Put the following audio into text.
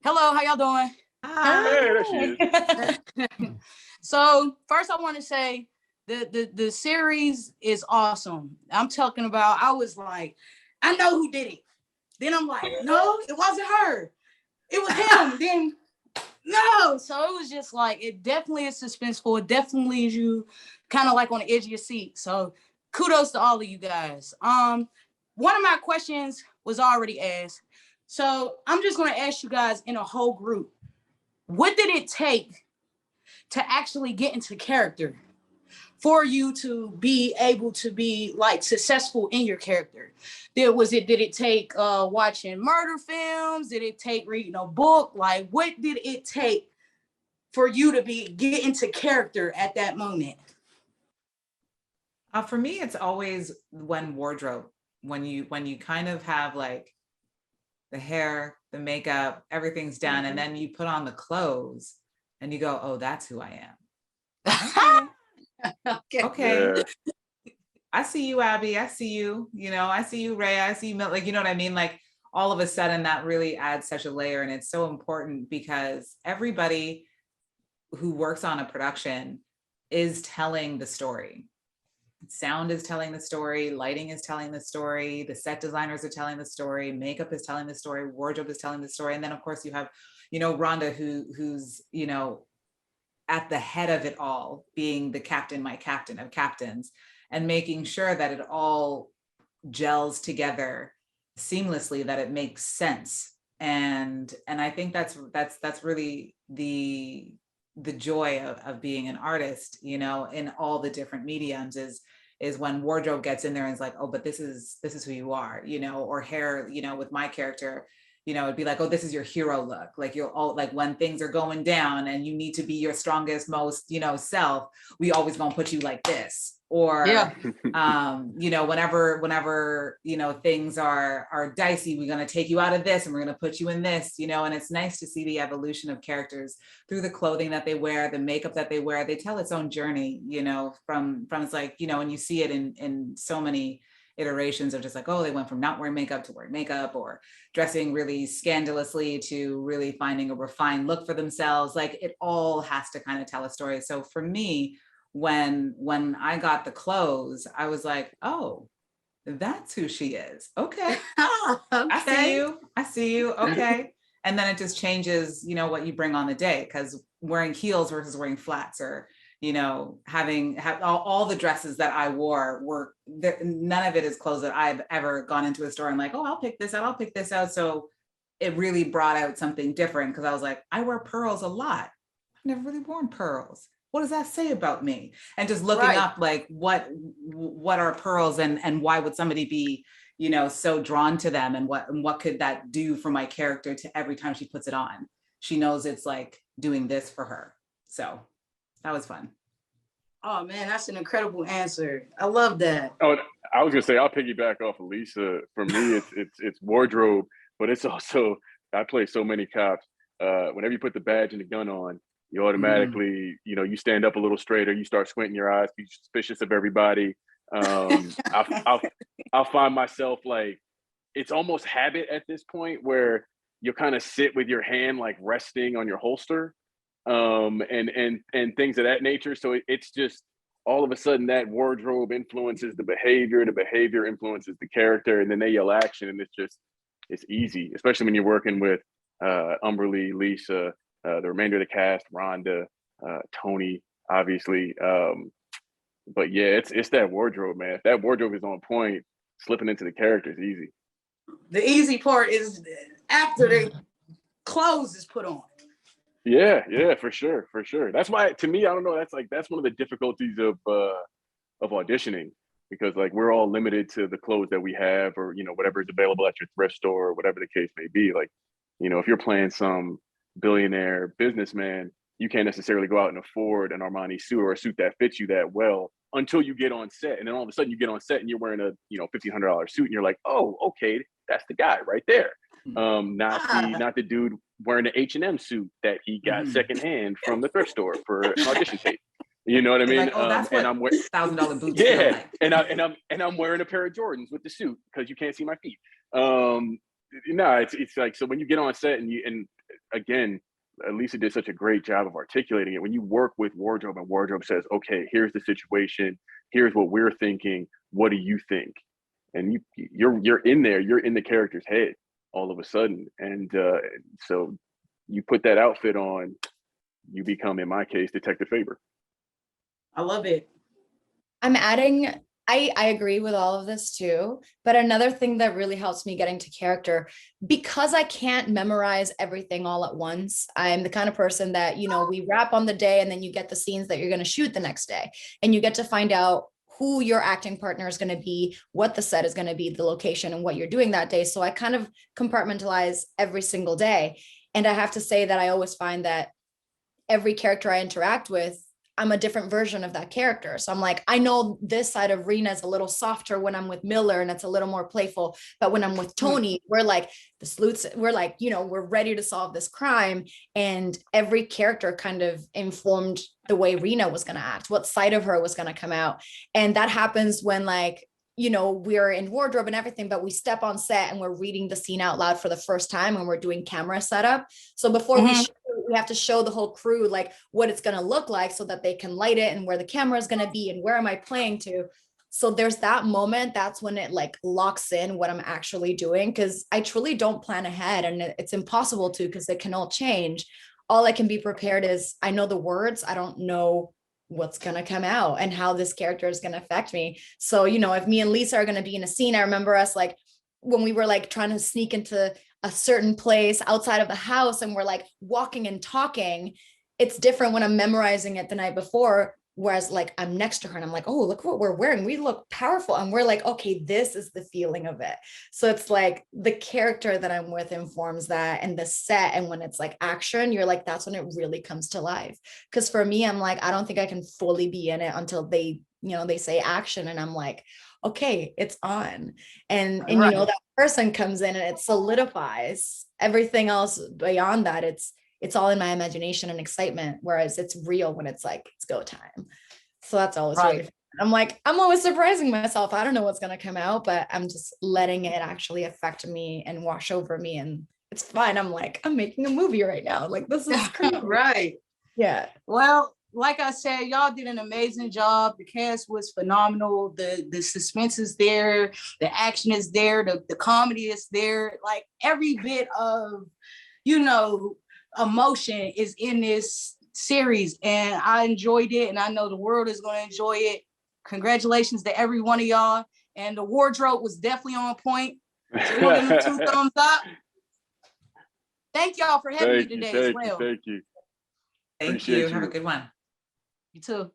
Hello, how y'all doing? Hey, there she is. So first I want to say the series is awesome. I'm talking about, I was like, I know who did it. Then I'm like, no, it wasn't her. It was him. Then no. So it was just like, it definitely is suspenseful. It definitely leaves you kind of like on the edge of your seat. So kudos to all of you guys. One of my questions was already asked. So I'm just gonna ask you guys in a whole group. What did it take to actually get into character for you to be able to be like successful in your character? Did it take watching murder films? Did it take reading a book? Like, what did it take for you to get into character at that moment? For me, it's always wardrobe, when you kind of have like the hair, the makeup, everything's done, and then you put on the clothes and you go, oh, that's who I am. Okay. Yeah. I see you, Abby. I see you. I see you, Ray. I see you, like, you know what I mean? Like, all of a sudden that really adds such a layer, and it's so important because everybody who works on a production is telling the story. Sound is telling the story, lighting is telling the story, the set designers are telling the story, makeup is telling the story, wardrobe is telling the story. And then of course you have, Rhonda, who's, at the head of it all, being the captain, my captain of captains, and making sure that it all gels together seamlessly, that it makes sense. And I think that's really the joy of being an artist, in all the different mediums, is when wardrobe gets in there and is like, oh, but this is who you are, or hair, with my character, it'd be like, oh, this is your hero look. Like, you're all like, when things are going down and you need to be your strongest, most, self, we always gonna put you like this. Or, Yeah. whenever, things are dicey, we're going to take you out of this and we're going to put you in this, and it's nice to see the evolution of characters through the clothing that they wear, the makeup that they wear. They tell its own journey, from it's like, and you see it in so many iterations of just like, oh, they went from not wearing makeup to wearing makeup, or dressing really scandalously to really finding a refined look for themselves. Like, it all has to kind of tell a story. So for me, when I got the clothes, I was like, oh, that's who she is. Okay. Okay. I see you. Okay. And then it just changes, what you bring on the day, because wearing heels versus wearing flats, or, having all the dresses that I wore were there, none of it is clothes that I've ever gone into a store and like, oh, I'll pick this out. So it really brought out something different, because I was like, I wear pearls a lot. I've never really worn pearls. What does that say about me? And just looking up like what are pearls, and why would somebody be, so drawn to them, and what could that do for my character to every time she puts it on? She knows it's like doing this for her. So that was fun. Oh man, that's an incredible answer. I love that. Oh, I was gonna say, I'll piggyback off of Lisa. For me, it's wardrobe, but it's also, I play so many cops. Whenever you put the badge and the gun on, you automatically, you stand up a little straighter, you start squinting your eyes, be suspicious of everybody. I'll find myself like, it's almost habit at this point, where you'll kind of sit with your hand like resting on your holster, and things of that nature. So it's just, all of a sudden that wardrobe influences the behavior influences the character, and then they yell action, and it's easy, especially when you're working with Umberly, Lisa, the remainder of the cast, Rhonda, Toni, obviously. But yeah, it's that wardrobe, man. If that wardrobe is on point, slipping into the character is easy. The easy part is after the clothes is put on. Yeah, for sure. That's why, to me, I don't know, that's one of the difficulties of auditioning, because like, we're all limited to the clothes that we have, or whatever is available at your thrift store, or whatever the case may be. Like, if you're playing some billionaire businessman, you can't necessarily go out and afford an Armani suit, or a suit that fits you that well, until you get on set. And then all of a sudden you get on set and you're wearing a $1,500 suit, and you're like, oh, okay, that's the guy right there. Not the dude wearing the H&M suit that he got secondhand from the thrift store for an audition tape. You know what I mean? Like, oh, that's what $1,000 boots yeah, feel like. and I'm wearing a pair of Jordans with the suit because you can't see my feet. No, it's like, so when you get on set and again, Lisa did such a great job of articulating it. When you work with wardrobe and wardrobe says, okay, here's the situation, here's what we're thinking, what do you think? And you're in there, you're in the character's head all of a sudden. And so you put that outfit on, you become, in my case, Detective Faber. I love it. I'm adding, I agree with all of this too, but another thing that really helps me get into character, because I can't memorize everything all at once. I'm the kind of person that, you know, we wrap on the day and then you get the scenes that you're going to shoot the next day, and you get to find out who your acting partner is going to be, what the set is going to be, the location, and what you're doing that day. So I kind of compartmentalize every single day. And I have to say that I always find that every character I interact with, I'm a different version of that character. So I'm like, I know this side of Rena is a little softer when I'm with Miller and it's a little more playful. But when I'm with Toni, we're like the sleuths, we're like, you know, we're ready to solve this crime. And every character kind of informed the way Rena was going to act, what side of her was going to come out. And that happens when, like, you know, we're in wardrobe and everything, but we step on set and we're reading the scene out loud for the first time and we're doing camera setup. So before we shoot, we have to show the whole crew like what it's going to look like so that they can light it and where the camera is going to be and where am I playing to. So there's that moment. That's when it like locks in what I'm actually doing, because I truly don't plan ahead, and it's impossible to, because it can all change. All I can be prepared is I know the words. I don't know what's going to come out and how this character is going to affect me. So, you know, if me and Lisa are going to be in a scene, I remember us like when we were like trying to sneak into a certain place outside of the house and we're like walking and talking. It's different when I'm memorizing it the night before. Whereas like I'm next to her and I'm like, oh, look what we're wearing. We look powerful. And we're like, okay, this is the feeling of it. So it's like the character that I'm with informs that, and the set. And when it's like action, you're like, that's when it really comes to life. Because for me, I'm like, I don't think I can fully be in it until they, you know, they say action. And I'm like, okay, it's on. And you know, that person comes in and it solidifies everything else beyond that. It's all in my imagination and excitement, whereas it's real when it's like, it's go time. So that's always really fun. I'm like, I'm always surprising myself. I don't know what's going to come out, but I'm just letting it actually affect me and wash over me. And it's fine. I'm like, I'm making a movie right now. Like, this is crazy. Right. Yeah. Well, like I said, y'all did an amazing job. The cast was phenomenal. The suspense is there. The action is there. The comedy is there. Like every bit of, you know, emotion is in this series, and I enjoyed it, and I know the world is going to enjoy it. Congratulations to every one of y'all. And the wardrobe was definitely on point. So we're giving them 2 thumbs up. Thank y'all for having me today as well. Thank you. Thank you. Have a good one. You too.